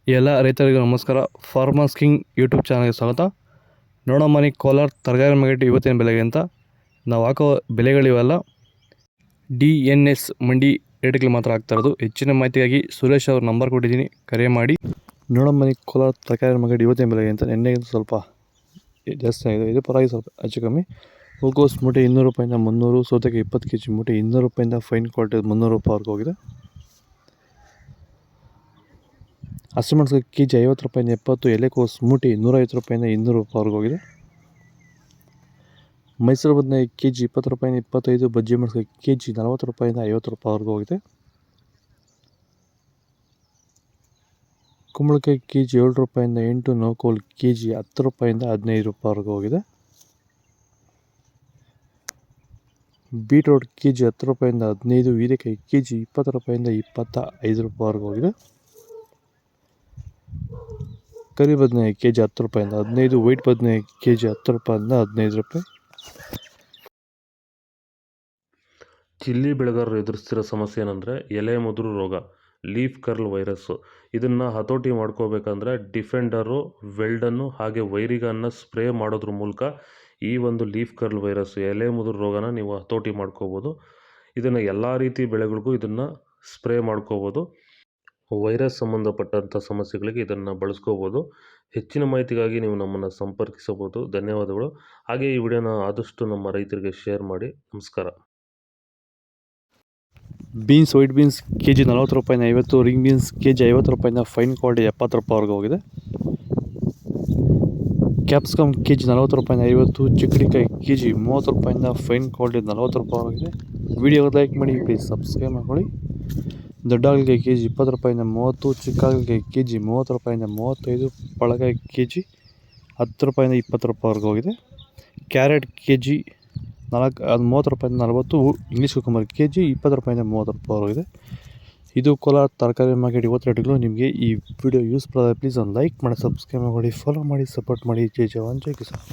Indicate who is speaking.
Speaker 1: ಎಲ್ಲ ರೈತರಿಗೂ ನಮಸ್ಕಾರ. ಫಾರ್ಮರ್ಸ್ ಕಿಂಗ್ ಯೂಟ್ಯೂಬ್ ಚಾನಲ್ಗೆ ಸ್ವಾಗತ. ನೋಡಮ್ಮನಿ ಕೋಲಾರ ತರಕಾರಿ ಮಾರ್ಕೆಟ್ ಇವತ್ತಿನ ಬೆಲೆಗೆ ಅಂತ ನಾವು ಹಾಕೋ ಬೆಲೆಗಳಿವೆಲ್ಲ DNS ಮಂಡಿ ರೇಟ್ಗಳು ಮಾತ್ರ ಆಗ್ತಾ ಇರೋದು. ಹೆಚ್ಚಿನ ಮಾಹಿತಿಗಾಗಿ ಸುರೇಶ್ ಅವ್ರ ನಂಬರ್ ಕೊಟ್ಟಿದ್ದೀನಿ, ಕರೆ ಮಾಡಿ. ನೋಡಮ್ಮನಿ ಕೋಲಾರ ತರಕಾರಿ ಮಾರ್ಕೆಟ್ ಇವತ್ತಿನ ಬೆಲೆಗೆ ಅಂತ ನಿನ್ನೆಗಿಂತ ಸ್ವಲ್ಪ ಜಾಸ್ತಿ ಆಗಿದೆ. ಇದು ಪರವಾಗಿ ಸ್ವಲ್ಪ ಹೆಚ್ಚು ಕಮ್ಮಿ. ಹೂಕೋಸ್ ಮೂಟೆ 200 ರೂಪಾಯಿಂದ 300, ಸೌತೆಕಾಯಿ 20 kg ಮೂಟೆ 200 ರೂಪಾಯಿಂದ ಫೈನ್ ಕ್ವಾಲಿಟಿ 300 ರೂಪಾಯಿವರೆಗೂ ಹೋಗಿದೆ. ಹಸಿಮೆಣಸಿನಕಾಯಿ ಕೆಜಿ 50 ರೂಪಾಯಿಂದ 70, ಎಲೆಕೋಸು ಮೂಟೆ 150 ರೂಪಾಯಿಂದ 200 ರೂಪಾಯಿವರೆಗೂ ಹೋಗಿದೆ. ಮೈಸೂರು ಬದನೆಕಾಯಿ ಕೆಜಿ 20 ರೂಪಾಯಿಂದ 25, ಬಜ್ಜಿ ಮೆಣಸಿನಕಾಯಿ ಕೆಜಿ 40 ರೂಪಾಯಿಂದ 50 ರೂಪಾಯಿವರೆಗೂ ಹೋಗಿದೆ. ಕುಂಬಳಕಾಯಿ ಕೆಜಿ 7 ರೂಪಾಯಿಂದ 8, ನೌಕೋಲ್ ಕೆಜಿ 10 ರೂಪಾಯಿಂದ 15 ರೂಪಾಯಿವರೆಗೂ ಹೋಗಿದೆ. ಬೀಟ್ರೋಟ್ ಕೆಜಿ 10 ರೂಪಾಯಿಂದ 15, ಹೀರೆಕಾಯಿ ಕೆಜಿ 20 ರೂಪಾಯಿಂದ 25 ರೂಪಾಯಿವರೆಗೂ ಹೋಗಿದೆ. ಕರಿ ಬದನೆಕಾಯಿ ಕೆಜಿ 10 ರೂಪಾಯಿಂದ 15, ವೈಟ್ ಬದನೆಕಾಯಿ ಕೆಜಿ 10 ರೂಪಾಯಿಂದ 15 ರೂಪಾಯಿ.
Speaker 2: ಚಿಲ್ಲಿ ಬೆಳೆಗಾರರು ಎದುರಿಸ್ತಿರೋ ಸಮಸ್ಯೆ ಏನಂದರೆ ಎಲೆ ಮುದುರು ರೋಗ, ಲೀಫ್ ಕರ್ಲ್ ವೈರಸ್ಸು. ಇದನ್ನು ಹತೋಟಿ ಮಾಡ್ಕೋಬೇಕಂದ್ರೆ ಡಿಫೆಂಡರು, ವೆಲ್ಡನ್ನು ಹಾಗೆ ವೈರಿಗನ್ನ ಸ್ಪ್ರೇ ಮಾಡೋದ್ರ ಮೂಲಕ ಈ ಒಂದು ಲೀಫ್ ಕರ್ಲ್ ವೈರಸ್ಸು, ಎಲೆ ಮುದುರು ರೋಗನ ನೀವು ಹತೋಟಿ ಮಾಡ್ಕೋಬೋದು. ಇದನ್ನು ಎಲ್ಲ ರೀತಿ ಬೆಳೆಗಳಿಗೂ ಇದನ್ನು ಸ್ಪ್ರೇ ಮಾಡ್ಕೋಬೋದು. ವೈರಸ್ ಸಂಬಂಧಪಟ್ಟಂಥ ಸಮಸ್ಯೆಗಳಿಗೆ ಇದನ್ನು ಬಳಸ್ಕೋಬೋದು. ಹೆಚ್ಚಿನ ಮಾಹಿತಿಗಾಗಿ ನೀವು ನಮ್ಮನ್ನು ಸಂಪರ್ಕಿಸಬಹುದು. ಧನ್ಯವಾದಗಳು. ಹಾಗೆ ಈ ವಿಡಿಯೋನ ಆದಷ್ಟು ನಮ್ಮ ರೈತರಿಗೆ ಶೇರ್ ಮಾಡಿ. ನಮಸ್ಕಾರ.
Speaker 1: ಬೀನ್ಸ್, ವೈಟ್ ಬೀನ್ಸ್ ಕೆಜಿ 40 ರೂಪಾಯಿಂದ 50, ರಿಂಗ್ ಬೀನ್ಸ್ ಕೆಜಿ 50 ರೂಪಾಯಿಂದ ಫೈನ್ ಕ್ವಾಲಿಟಿ 70 ರೂಪಾಯಿವರೆಗೂ ಹೋಗಿದೆ. ಕ್ಯಾಪ್ಸಿಕಮ್ ಕೆಜಿ 40 ರೂಪಾಯಿಂದ 50, ಚಿಕ್ಕಡಿಕಾಯಿ ಕೆಜಿ 30 ರೂಪಾಯಿಂದ ಫೈನ್ ಕ್ವಾಲಿಟಿ 40 ರೂಪಾಯಿವರೆಗಿದೆ. ವಿಡಿಯೋಗೆ ಲೈಕ್ ಮಾಡಿ, ಪ್ಲೀಸ್ ಸಬ್ಸ್ಕ್ರೈಬ್ ಮಾಡ್ಕೊಳ್ಳಿ. ದೊಡ್ಡ ಹಾಗಲಕಾಯಿ ಕೆಜಿ 20 ರೂಪಾಯಿಂದ 30, ಚಿಕ್ಕ ಹಾಗಲಕಾಯಿ ಕೆಜಿ 30 ರೂಪಾಯಿಂದ 35, ಪಳಕಾಯಿ ಕೆಜಿ 10 ರೂಪಾಯಿಂದ 20 ರೂಪಾಯಿವರೆಗೂ ಹೋಗಿದೆ. ಕ್ಯಾರೆಟ್ ಕೆಜಿ 30 ರೂಪಾಯಿಂದ 40, ಇಂಗ್ಲೀಷ್ ಕುಕುಂಬರ್ ಕೆಜಿ 20 ರೂಪಾಯಿಂದ 30 ರೂಪಾಯಿವರೆಗಿದೆ. ಇದು ಕೋಲಾರ ತರಕಾರಿ ಮಾರ್ಕೆಟ್ ಇವತ್ತು ರೇಟ್ಗಳು. ನಿಮಗೆ ಈ ವಿಡಿಯೋ ಯೂಸ್ಫುಲ್ ಆದರೆ ಪ್ಲೀಸ್ ಒಂದು ಲೈಕ್ ಮಾಡಿ, ಸಬ್ಸ್ಕ್ರೈಬ್ ಮಾಡಿ, ಫಾಲೋ ಮಾಡಿ, ಸಪೋರ್ಟ್ ಮಾಡಿ. ಜೈ ಜವಾನ್, ಜೈ ಕಿಸಾನ್.